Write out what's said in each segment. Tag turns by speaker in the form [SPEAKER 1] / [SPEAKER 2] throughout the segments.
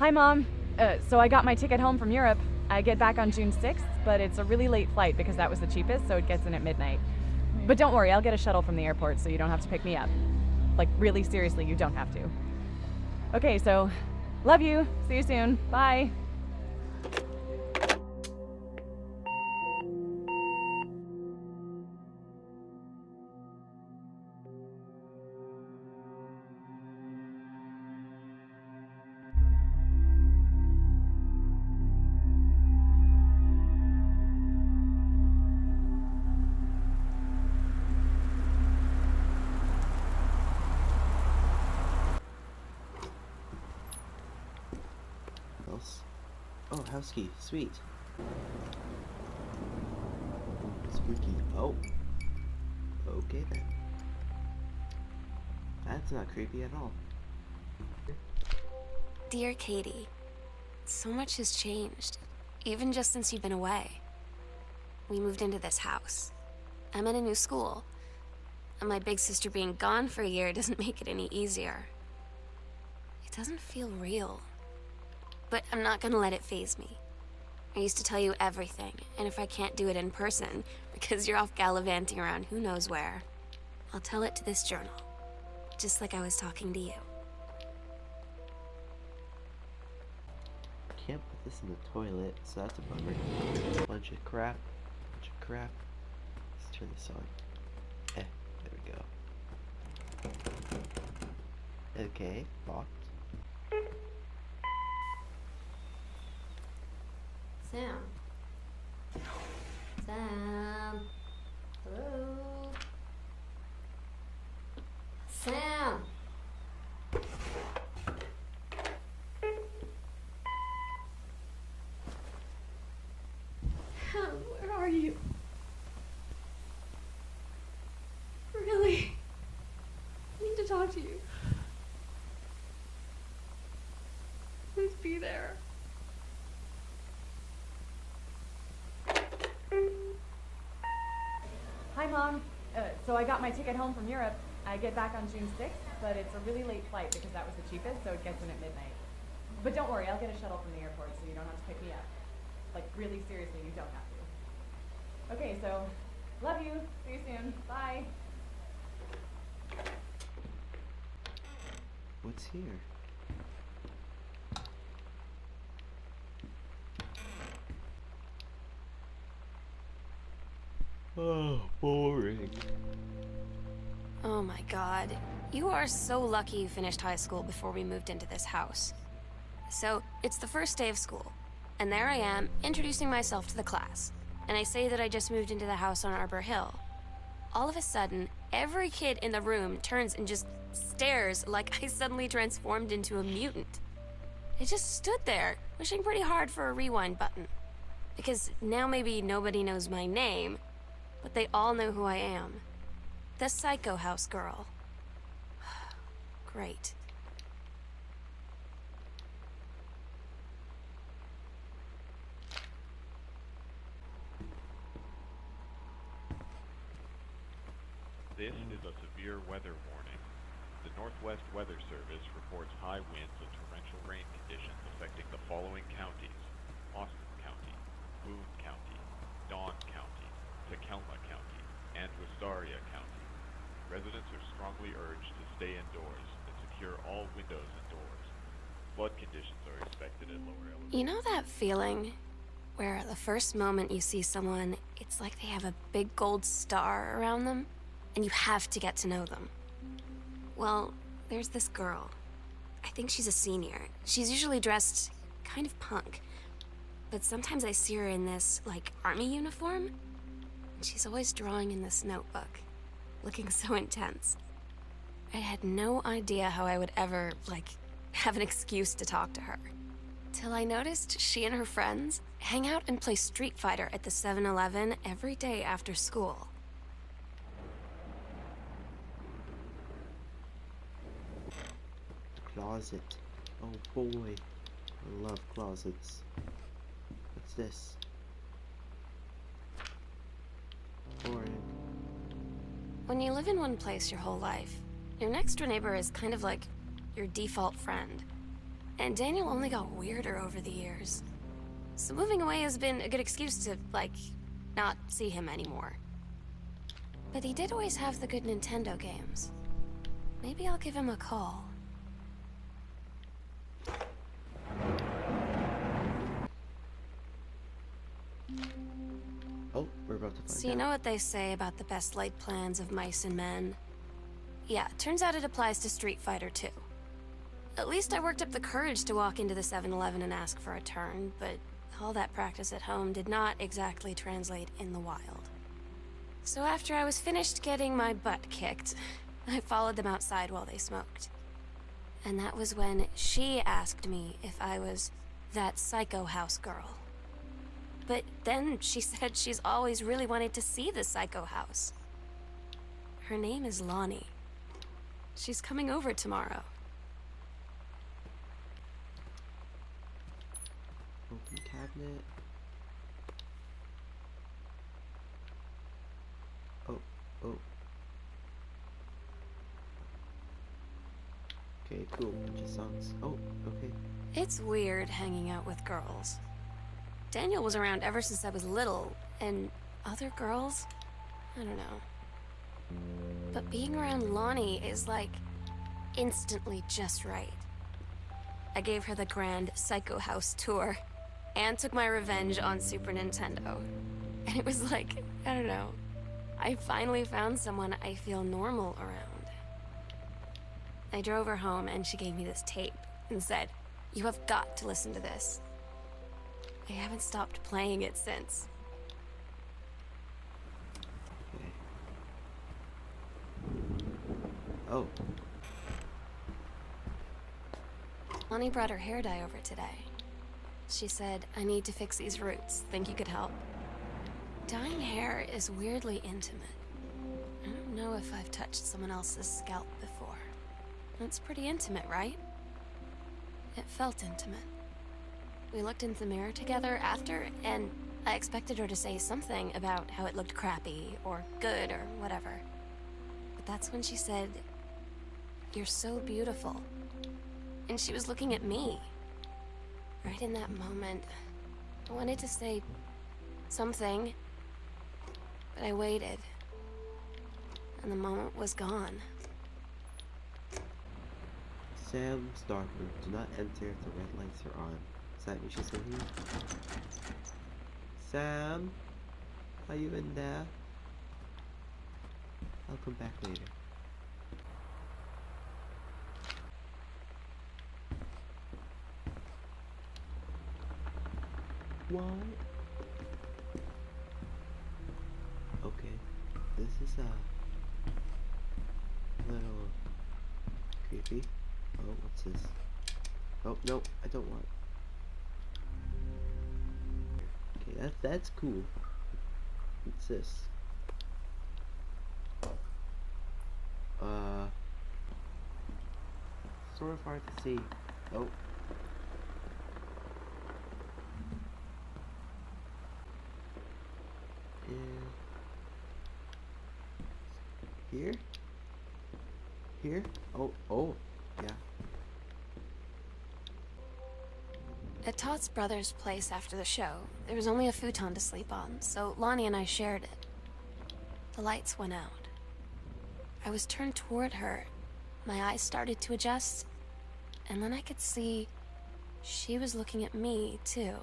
[SPEAKER 1] Hi, Mom. So I got my ticket home from Europe. I get back on June 6th, but it's a really late flight because that was the cheapest, so it gets in at midnight. But don't worry, I'll get a shuttle from the airport so you don't have to pick me up. Like, really seriously, you don't have to. Okay, so love you. See you soon. Bye.
[SPEAKER 2] Oh, house key. Sweet. Spooky. Oh. Okay then. That's not creepy at all.
[SPEAKER 3] Dear Katie, so much has changed, even just since you've been away. We moved into this house. I'm in a new school, and my big sister being gone for a year doesn't make it any easier. It doesn't feel real. But I'm not gonna let it faze me. I used to tell you everything, and if I can't do it in person, because you're off gallivanting around who knows where, I'll tell it to this journal, just like I was talking to you.
[SPEAKER 2] Can't put this in the toilet, so that's a bummer. Bunch of crap. Let's turn this on. There we go. Okay, locked.
[SPEAKER 3] Sam. Sam. Hello. Sam. Where are you? Really? I need to talk to you. Please be there.
[SPEAKER 1] Hi, Mom. So I got my ticket home from Europe. I get back on June 6th, but it's a really late flight because that was the cheapest, so it gets in at midnight. But don't worry, I'll get a shuttle from the airport so you don't have to pick me up. Like, really seriously, you don't have to. Okay, so love you. See you soon. Bye.
[SPEAKER 2] What's here? Oh, boring.
[SPEAKER 3] Oh my god. You are so lucky you finished high school before we moved into this house. So, it's the first day of school, and there I am, introducing myself to the class. And I say that I just moved into the house on Arbor Hill. All of a sudden, every kid in the room turns and just stares like I suddenly transformed into a mutant. I just stood there, wishing pretty hard for a rewind button. Because now maybe nobody knows my name, but they all know who I am. The Psycho House girl. Great.
[SPEAKER 4] This is a severe weather warning. The Northwest Weather Service reports high winds and torrential rain conditions affecting the following counties: Austin County, Boone County, Dawn County, Takelma County, and Wistaria County. Residents are strongly urged to stay indoors and secure all windows and doors. Flood conditions are expected at lower elevations.
[SPEAKER 3] You know that feeling where the first moment you see someone, it's like they have a big gold star around them, and you have to get to know them? Well, there's this girl. I think she's a senior. She's usually dressed kind of punk, but sometimes I see her in this, like, army uniform, and she's always drawing in this notebook, looking so intense. I had no idea how I would ever, like, have an excuse to talk to her. Till I noticed she and her friends hang out and play Street Fighter at the 7-Eleven every day after school.
[SPEAKER 2] Closet. Oh boy. I love closets. What's this? Boring.
[SPEAKER 3] When you live in one place your whole life, your next door neighbor is kind of like your default friend. And Daniel only got weirder over the years. So moving away has been a good excuse to, like, not see him anymore. But he did always have the good Nintendo games. Maybe I'll give him a call.
[SPEAKER 2] Oh, we're about to find
[SPEAKER 3] So you
[SPEAKER 2] out.
[SPEAKER 3] know what they say about the best laid plans of mice and men? Yeah, turns out it applies to Street Fighter too. At least I worked up the courage to walk into the 7-Eleven and ask for a turn, but all that practice at home did not exactly translate in the wild. So after I was finished getting my butt kicked, I followed them outside while they smoked. And that was when she asked me if I was that psycho house girl. But then she said she's always really wanted to see the psycho house. Her name is Lonnie. She's coming over tomorrow.
[SPEAKER 2] Open cabinet. Oh. Okay, cool. Just songs. Oh, okay.
[SPEAKER 3] It's weird hanging out with girls. Daniel was around ever since I was little, and other girls? I don't know. But being around Lonnie is like instantly just right. I gave her the grand Psycho House tour and took my revenge on Super Nintendo. And it was like, I don't know, I finally found someone I feel normal around. I drove her home and she gave me this tape and said, "You have got to listen to this." I haven't stopped playing it since.
[SPEAKER 2] Okay. Oh.
[SPEAKER 3] Lonnie brought her hair dye over today. She said, "I need to fix these roots. Think you could help?" Dyeing hair is weirdly intimate. I don't know if I've touched someone else's scalp before. That's pretty intimate, right? It felt intimate. We looked in the mirror together after, and I expected her to say something about how it looked crappy or good or whatever. But that's when she said, "You're so beautiful." And she was looking at me. Right in that moment, I wanted to say something, but I waited. And the moment was gone.
[SPEAKER 2] Sam's dark room. Do not enter if the red lights are on. Is that what she said here? Sam? Are you in there? I'll come back later. What? Okay. This is a little creepy. Oh, what's this? Oh, no, I don't want. Okay, that's cool. What's this? Sort of hard to see. Oh. Here? Here? Oh, yeah.
[SPEAKER 3] At Todd's brother's place after the show, there was only a futon to sleep on, so Lonnie and I shared it. The lights went out. I was turned toward her. My eyes started to adjust, and then I could see she was looking at me, too.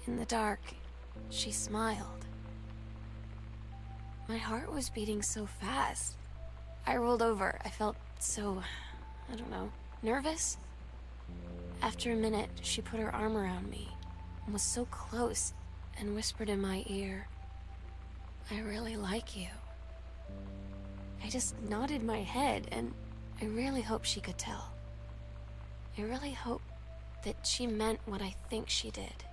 [SPEAKER 3] In the dark, she smiled. My heart was beating so fast. I rolled over. I felt so, I don't know, nervous? After a minute, she put her arm around me and was so close and whispered in my ear, "I really like you." I just nodded my head, and I really hope she could tell. I really hope that she meant what I think she did.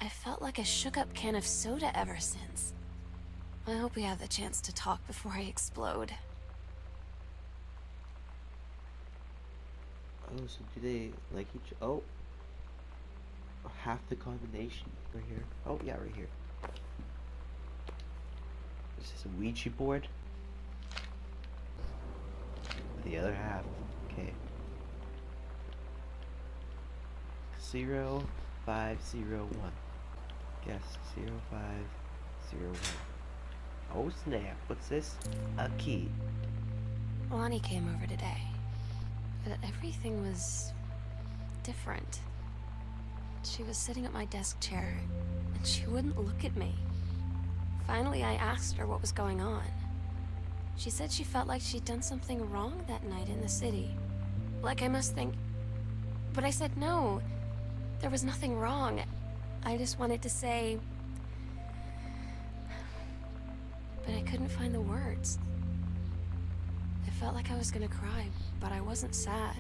[SPEAKER 3] I felt like a shook-up can of soda ever since. I hope we have the chance to talk before I explode.
[SPEAKER 2] Oh, so do they like each? Oh, half the combination right here. Oh yeah, right here. Is this a Ouija board? The other half. Okay. 0501. Guess 0501. Oh snap, what's this? A key.
[SPEAKER 3] Lonnie came over today, but everything was different. She was sitting at my desk chair, and she wouldn't look at me. Finally, I asked her what was going on. She said she felt like she'd done something wrong that night in the city. Like I must think... But I said no. There was nothing wrong. I just wanted to say... But I couldn't find the words. I felt like I was gonna cry, but I wasn't sad.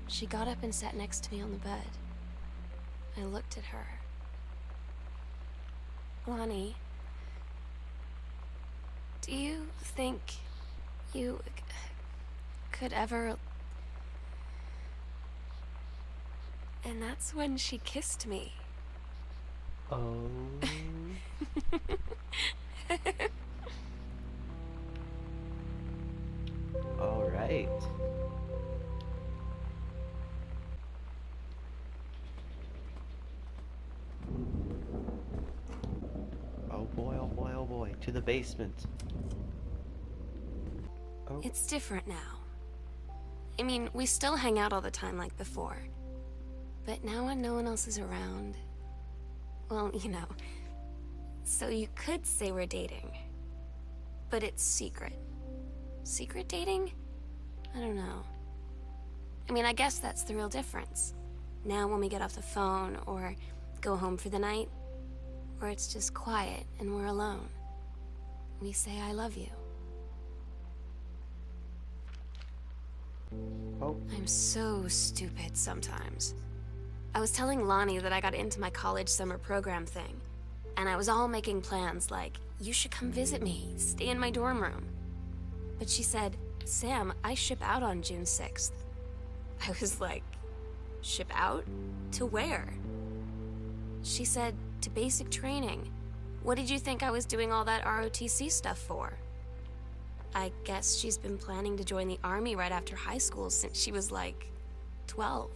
[SPEAKER 3] She got up and sat next to me on the bed. I looked at her. Lonnie, do you think you could ever... And that's when she kissed me.
[SPEAKER 2] Oh. All right. Oh boy, oh boy, oh boy. To the basement. Oh.
[SPEAKER 3] It's different now. I mean, we still hang out all the time like before. But now when no one else is around... Well, you know. So you could say we're dating. But it's secret. Secret dating? I don't know. I mean, I guess that's the real difference. Now when we get off the phone, or go home for the night, or it's just quiet and we're alone, we say I love you.
[SPEAKER 2] Oh.
[SPEAKER 3] I'm so stupid sometimes. I was telling Lonnie that I got into my college summer program thing, and I was all making plans like, you should come visit me, stay in my dorm room. But she said, Sam, I ship out on June 6th. I was like, ship out? To where? She said, to basic training. What did you think I was doing all that ROTC stuff for? I guess she's been planning to join the army right after high school since she was like 12.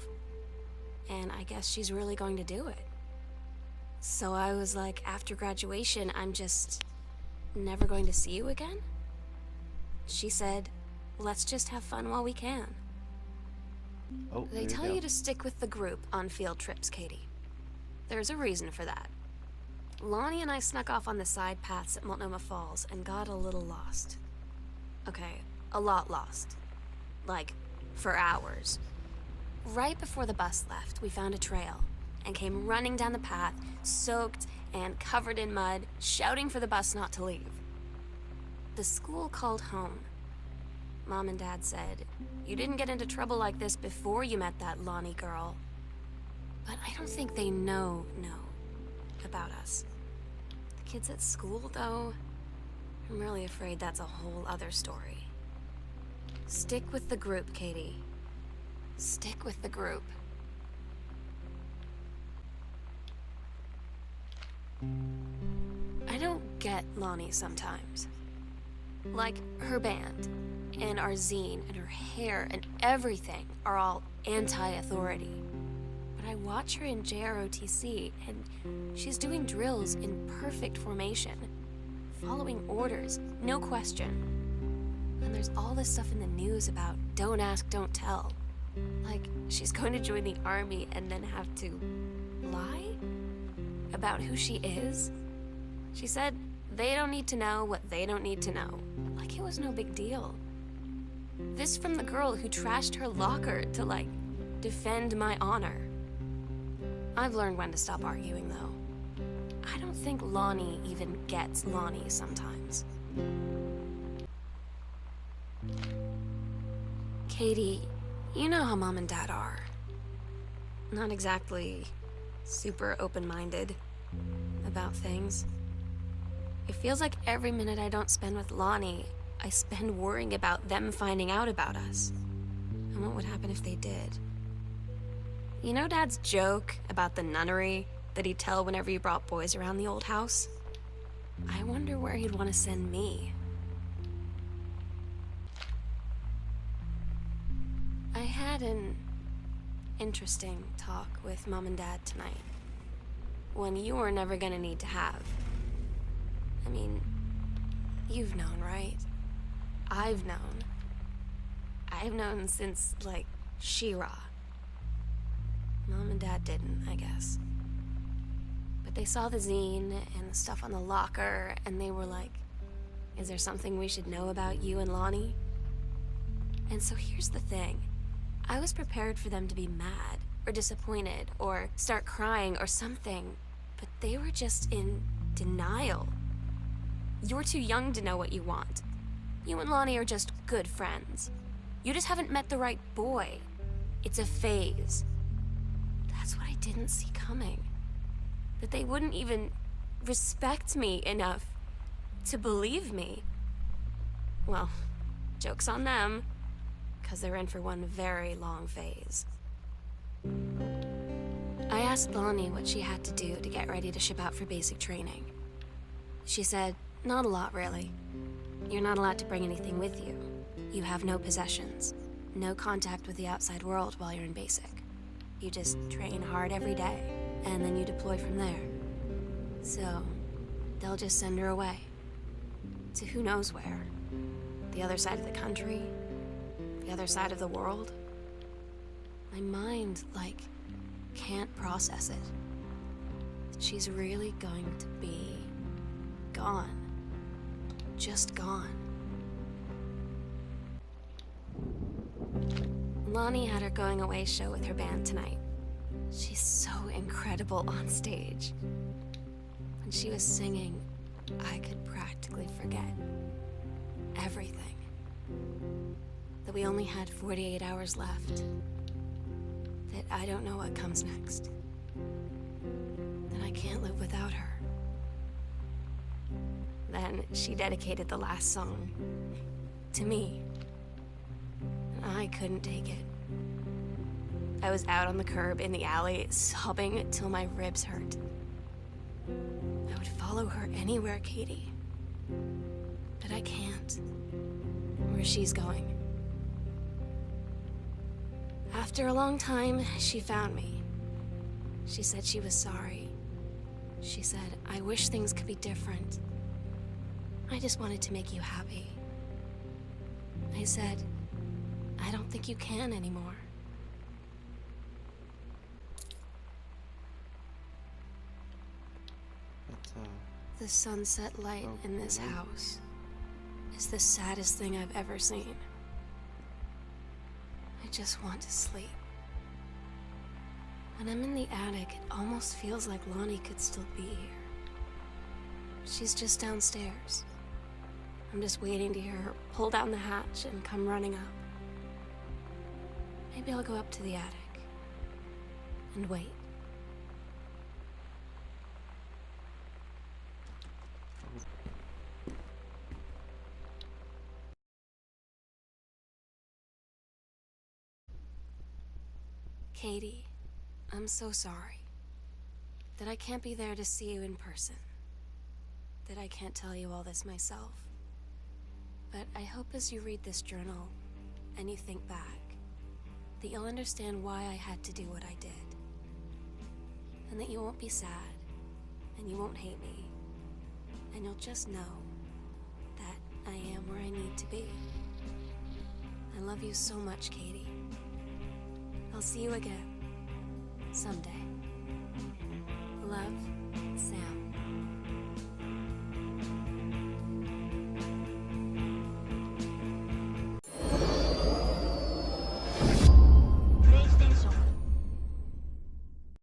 [SPEAKER 3] And I guess she's really going to do it. So I was like, after graduation, I'm just never going to see you again? She said, let's just have fun while we can.
[SPEAKER 2] Oh,
[SPEAKER 3] They
[SPEAKER 2] there
[SPEAKER 3] tell
[SPEAKER 2] go.
[SPEAKER 3] you to stick with the group on field trips, Katie. There's a reason for that. Lonnie and I snuck off on the side paths at Multnomah Falls and got a little lost. Okay, a lot lost. Like, for hours. Right before the bus left, we found a trail and came running down the path, soaked and covered in mud, shouting for the bus not to leave. The school called home. Mom and Dad said, you didn't get into trouble like this before you met that Lonnie girl. But I don't think they know about us. The kids at school, though, I'm really afraid that's a whole other story. Stick with the group, Katie. Stick with the group. I don't get Lonnie sometimes. Like, her band, and our zine, and her hair, and everything are all anti-authority. But I watch her in JROTC, and she's doing drills in perfect formation, following orders, no question. And there's all this stuff in the news about don't ask, don't tell. Like, she's going to join the army and then have to lie about who she is. She said they don't need to know what they don't need to know. Like it was no big deal. This from the girl who trashed her locker to, like, defend my honor. I've learned when to stop arguing, though. I don't think Lonnie even gets Lonnie sometimes. Katie, you know how Mom and Dad are. Not exactly super open-minded about things. It feels like every minute I don't spend with Lonnie, I spend worrying about them finding out about us. And what would happen if they did? You know Dad's joke about the nunnery that he'd tell whenever he brought boys around the old house? I wonder where he'd want to send me. I had an interesting talk with Mom and Dad tonight. One you were never gonna need to have. I mean, you've known, right? I've known. I've known since, like, She-Ra. Mom and Dad didn't, I guess. But they saw the zine and the stuff on the locker, and they were like, is there something we should know about you and Lonnie? And so here's the thing. I was prepared for them to be mad, or disappointed, or start crying, or something. But they were just in denial. You're too young to know what you want. You and Lonnie are just good friends. You just haven't met the right boy. It's a phase. That's what I didn't see coming. That they wouldn't even respect me enough to believe me. Well, joke's on them, because they're in for one very long phase. I asked Lonnie what she had to do to get ready to ship out for basic training. She said, not a lot, really. You're not allowed to bring anything with you. You have no possessions, no contact with the outside world while you're in basic. You just train hard every day, and then you deploy from there. So, they'll just send her away. To who knows where. The other side of the country? The other side of the world? My mind, like, can't process it. She's really going to be gone. Just gone. Lonnie had her going away show with her band tonight. She's so incredible on stage. When she was singing, I could practically forget everything. That we only had 48 hours left. That I don't know what comes next. That I can't live without her. Then she dedicated the last song to me. And I couldn't take it. I was out on the curb in the alley, sobbing till my ribs hurt. I would follow her anywhere, Katie. But I can't. Where she's going. After a long time, she found me. She said she was sorry. She said, I wish things could be different. I just wanted to make you happy. I said, I don't think you can anymore. The sunset light in this house is the saddest thing I've ever seen. I just want to sleep. When I'm in the attic, it almost feels like Lonnie could still be here. She's just downstairs. I'm just waiting to hear her pull down the hatch and come running up. Maybe I'll go up to the attic and wait. Katie, I'm so sorry that I can't be there to see you in person, that I can't tell you all this myself. But I hope as you read this journal and you think back, that you'll understand why I had to do what I did. And that you won't be sad, and you won't hate me, and you'll just know that I am where I need to be. I love you so much, Katie. I'll see you again, someday. Love,